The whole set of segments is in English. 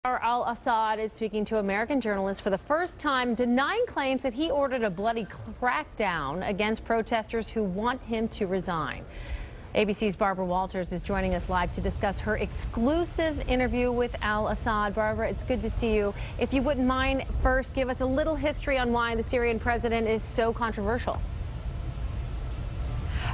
Al-Assad is speaking to American journalists for the first time, denying claims that he ordered a bloody crackdown against protesters who want him to resign. ABC's Barbara Walters is joining us live to discuss her exclusive interview with Al-Assad. Barbara, it's good to see you. If you wouldn't mind, first give us a little history on why the Syrian president is so controversial.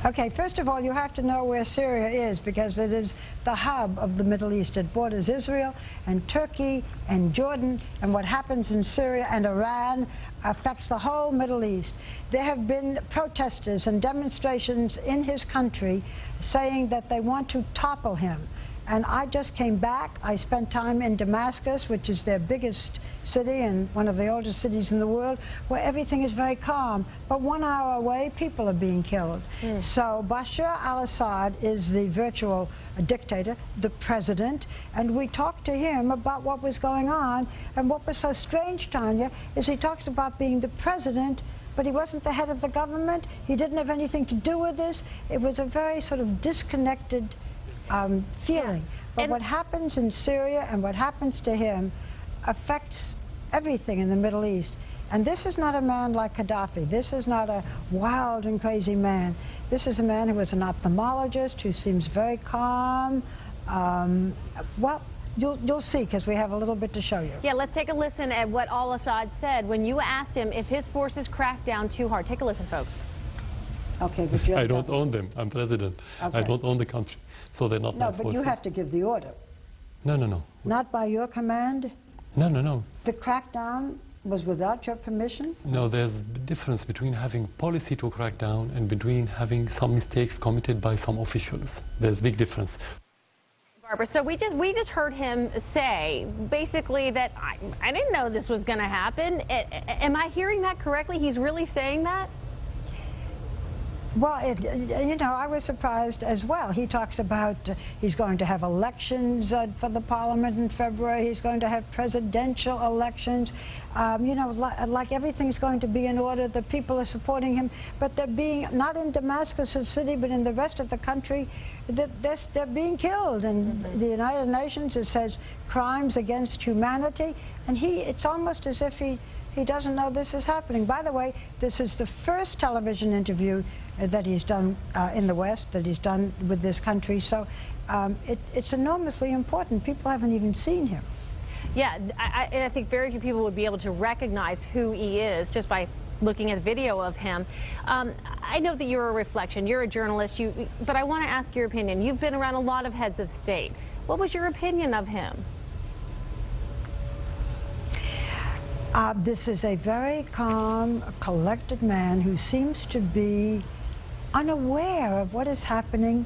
Okay, first of all, you have to know where Syria is because it is the hub of the Middle East. It borders Israel and Turkey and Jordan, and what happens in Syria and Iran affects the whole Middle East. There have been protesters and demonstrations in his country saying that they want to topple him. And I just came back. I spent time in Damascus, which is their biggest city and one of the oldest cities in the world, where everything is very calm. But 1 hour away, people are being killed. So Bashar al-Assad is the virtual dictator, the president, and we talked to him about what was going on. And what was so strange, Tanya, is he talks about being the president, but he wasn't the head of the government. He didn't have anything to do with this. It was a very sort of disconnected feeling. But what happens in Syria and what happens to him affects everything in the Middle East. And this is not a man like Gaddafi. This is not a wild and crazy man. This is a man who was an ophthalmologist, who seems very calm. Well, you'll see, because we have a little bit to show you. Yeah, let's take a listen at what al-Assad said when you asked him if his forces cracked down too hard. Take a listen, folks. Okay, but I don't own them. I'm president. Okay. I don't own the country, so they're not my forces. No, but you have to give the order. No. Not by your command? No. The crackdown was without your permission? No, there's a difference between having policy to crack down and between having some mistakes committed by some officials. There's a big difference. Barbara, so we just heard him say basically that I didn't know this was going to happen. Am I hearing that correctly? He's really saying that? Well, you know, I was surprised as well. He talks about he's going to have elections for the parliament in February. He's going to have presidential elections. You know, like everything's going to be in order. The people are supporting him. But they're being, not in Damascus city, but in the rest of the country, they're being killed. And the United Nations, it says crimes against humanity. And it's almost as if he doesn't know this is happening. By the way, this is the first television interview that he's done in the West, that he's done with this country. So it's enormously important. People haven't even seen him. Yeah, I think very few people would be able to recognize who he is just by looking at video of him. I know that you're a reflection. You're a journalist, but I want to ask your opinion. You've been around a lot of heads of state. What was your opinion of him? This is a very calm, collected man who seems to be unaware of what is happening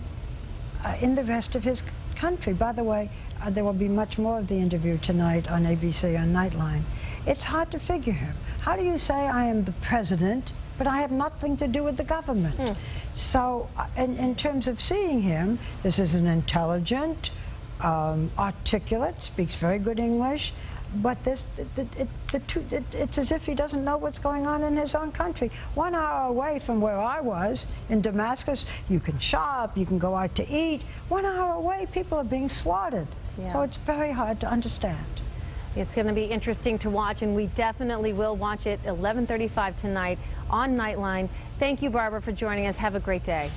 in the rest of his country. By the way, there will be much more of the interview tonight on ABC on Nightline. It's hard to figure him. How do you say I am the president, but I have nothing to do with the government? So in terms of seeing him, this is an intelligent, articulate, speaks very good English, but it's as if he doesn't know what's going on in his own country. 1 hour away from where I was in Damascus, you can shop, you can go out to eat. 1 hour away, people are being slaughtered. Yeah. So it's very hard to understand. It's going to be interesting to watch, and we definitely will watch it 11:35 tonight on Nightline. Thank you, Barbara, for joining us. Have a great day.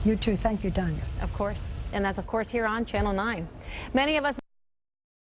You too. Thank you, Tanya. Of course. And that's, of course, here on Channel 9. Many of us